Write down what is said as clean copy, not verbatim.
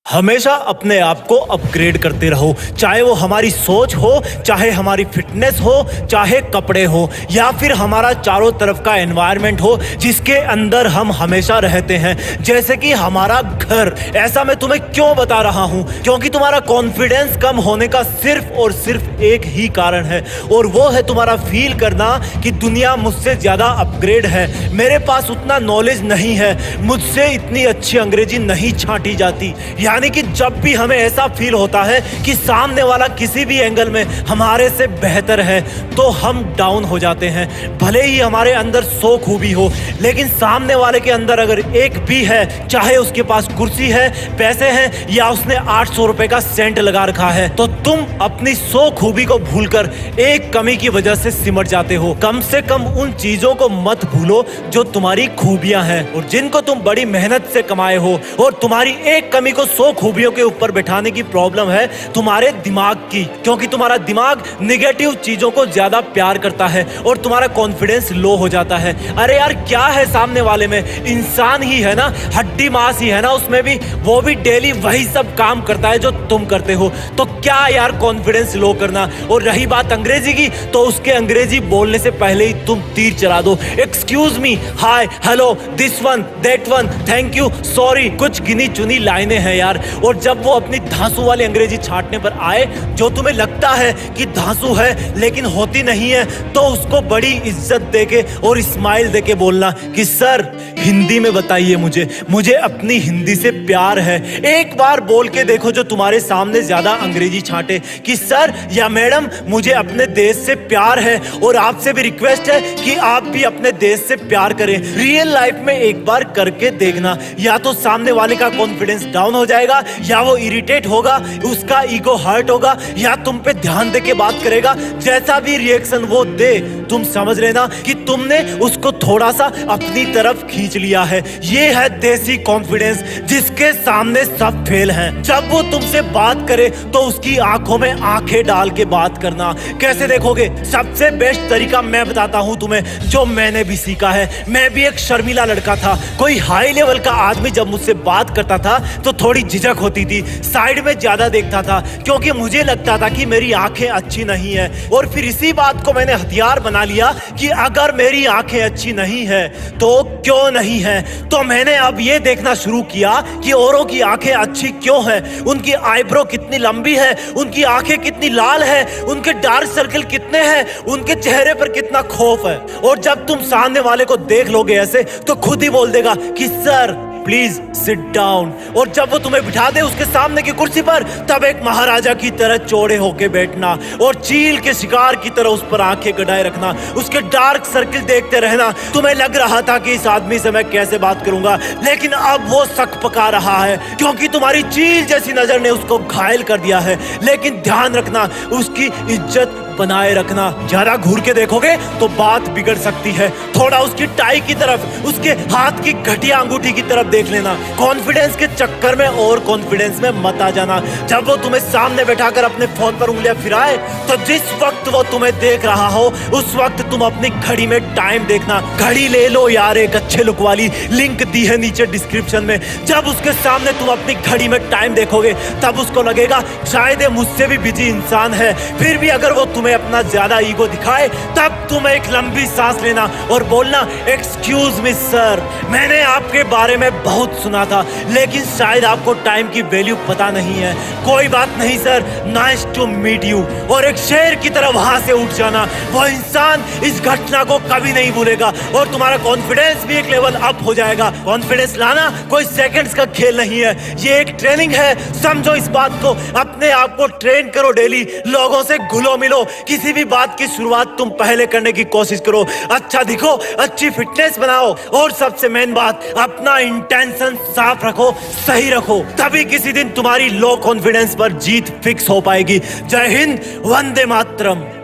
हमेशा अपने आप को अपग्रेड करते रहो, चाहे वो हमारी सोच हो, चाहे हमारी फिटनेस हो, चाहे कपड़े हो, या फिर हमारा चारों तरफ का एनवायरनमेंट हो जिसके अंदर हम हमेशा रहते हैं, जैसे कि हमारा घर। ऐसा मैं तुम्हें क्यों बता रहा हूं? क्योंकि तुम्हारा कॉन्फिडेंस कम होने का सिर्फ और सिर्फ एक ही कारण है, और वो है तुम्हारा फील करना कि दुनिया मुझसे ज्यादा अपग्रेड है, मेरे पास उतना नॉलेज नहीं है, मुझसे इतनी अच्छी अंग्रेजी नहीं छांटी जाती। यानी कि जब भी हमें ऐसा फील होता है कि सामने वाला किसी भी एंगल में हमारे से बेहतर है, तो हम डाउन हो जाते हैं। भले ही हमारे अंदर 100 खूबी हो, लेकिन सामने वाले के अंदर अगर एक भी है, चाहे उसके पास कुर्सी है, पैसे हैं, या उसने 800 रुपए का सेंट लगा रखा है, तो तुम अपनी 100 खूबी को भूलकर एक कमी की वजह से सिमट जाते हो। कम से कम उन चीजों को मत भूलो जो तुम्हारी खूबियां हैं और जिनको तुम बड़ी मेहनत से कमाए हो, और तुम्हारी एक कमी को 100 खूबियों के ऊपर बैठाने की प्रॉब्लम है तुम्हारे दिमाग की, क्योंकि तुम्हारा दिमाग निगेटिव चीजों को ज्यादा प्यार करता है और तुम्हारा कॉन्फिडेंस लो हो जाता है। अरे यार, क्या है सामने वाले में? इंसान ही है ना, हड्डी मांस ही है ना उसमें भी, वो भी डेली वही सब काम करता है जो तुम करते हो, तो क्या यार कॉन्फिडेंस लो करना। और रही बात अंग्रेजी की, तो उसके अंग्रेजी बोलने से पहले ही तुम तीर चला दो। Excuse me, hi, hello, this one, that one, thank you, sorry, कुछ गिनी चुनी लाइनें हैं यार। और जब वो अपनी धांसू वाली अंग्रेजी छाटने पर आए जो तुम्हें लगता है कि धांसू है लेकिन होती नहीं है, तो उसको बड़ी इज्जत देके और स्माइल देके बोलना कि सर हिंदी में बताइए, मुझे अपनी हिंदी से प्यार है। एक बार बोल के देखो जो तुम्हारे सामने ज्यादा अंग्रेजी छाटे कि सर या मैडम, मुझे अपने देश से प्यार है और आपसे भी रिक्वेस्ट है कि आप भी अपने देश से प्यार करें। रियल लाइफ में एक बार करके देखना, या तो सामने वाले का कॉन्फिडेंस डाउन हो जाएगा, या वो इरिटेट होगा, उसका ईगो हर्ट होगा, या तुम पे ध्यान दे के बात करेगा। जैसा भी रिएक्शन वो दे, तुम समझ लेना कि तुमने उसको थोड़ा सा अपनी तरफ खींच लिया है। ये है देसी कॉन्फिडेंस जिसके सामने सब फेल हैं। जब वो तुमसे बात करे तो उसकी आंखों में आंखें डाल के बात करना। कैसे देखोगे? सबसे बेस्ट तरीका मैं बताता हूं तुम्हें, जो मैंने भी सीखा है। मैं भी एक शर्मीला लड़का था। कोई हाई लेवल का आदमी जब मुझसे बात करता था तो थोड़ी झिझक होती थी, साइड में ज्यादा देखता था, क्योंकि मुझे लगता था कि मेरी आंखें अच्छी नहीं है। और फिर इसी बात को मैंने हथियार बना लिया कि अगर मेरी आंखें अच्छी नहीं है तो क्यों नहीं है। तो मैंने अब ये देखना शुरू किया कि औरों की आंखें अच्छी क्यों है, उनकी आईब्रो कितनी लंबी है, उनकी आंखें कितनी लाल है, उनके डार्क सर्कल कितने हैं, उनके चेहरे पर कितना खौफ है। और जब तुम सामने वाले को देख लोगे ऐसे, तो खुद ही बोल देगा कि सर प्लीज सिट डाउन। और जब वो तुम्हें बिठा दे उसके सामने की कुर्सी पर, तब एक महाराजा की तरह चौड़े होके बैठना और चील के शिकार की तरह उस पर आंखें गड़ाए रखना, उसके डार्क सर्किल देखते रहना। तुम्हें लग रहा था कि इस आदमी से मैं कैसे बात करूंगा, लेकिन अब वो सक पका रहा है, क्योंकि तुम्हारी चील जैसी नजर ने उसको घायल कर दिया है। लेकिन ध्यान रखना, उसकी इज्जत बनाए रखना। ज्यादा घूर के देखोगे तो बात बिगड़ सकती है। थोड़ा उसकी टाई की तरफ, उसके हाथ की घटिया अंगूठी की तरफ देख लेना। कॉन्फिडेंस के चक्कर में और कॉन्फिडेंस में मत आ जाना। जब वो तुम्हें सामने बैठाकर अपने फोन पर उंगलियां फिराए, तो जिस वक्त वो तुम्हें देख रहा हो उस वक्त तुम अपनी घड़ी में टाइम देखना। घड़ी ले लो यार, एक अच्छे लुक वाली, लिंक दी है नीचे डिस्क्रिप्शन में। जब उसके सामने तुम अपनी घड़ी में टाइम देखोगे, तब उसको लगेगा शायद ये मुझसे भी बिजी इंसान है। फिर भी अगर वो तुम्हें अपना ज्यादा ईगो दिखाए, तब तुम एक लंबी सांस लेना और बोलना, एक्सक्यूज मी सर, मैंने आपके बारे में बहुत सुना था, लेकिन शायद आपको टाइम की वैल्यू पता नहीं है। कोई बात नहीं sir, nice to meet you. और एक शेर की तरह वहां से उठ जाना। वो इंसान इस घटना को कभी नहीं भूलेगा और तुम्हारा कॉन्फिडेंस भी एक लेवल अप हो जाएगा। कॉन्फिडेंस लाना कोई सेकंड्स का खेल नहीं है, ये एक ट्रेनिंग है। समझो इस बात को, अपने आप को ट्रेन करो डेली, लोगों से घुलो मिलो, किसी भी बात की शुरुआत तुम पहले करने की कोशिश करो, अच्छा दिखो, अच्छी फिटनेस बनाओ, और सबसे मेन बात, अपना इंटेंशन साफ रखो, सही रखो। तभी किसी दिन तुम्हारी लो कॉन्फिडेंस पर जीत फिक्स हो पाएगी। जय हिंद, वंदे मातरम।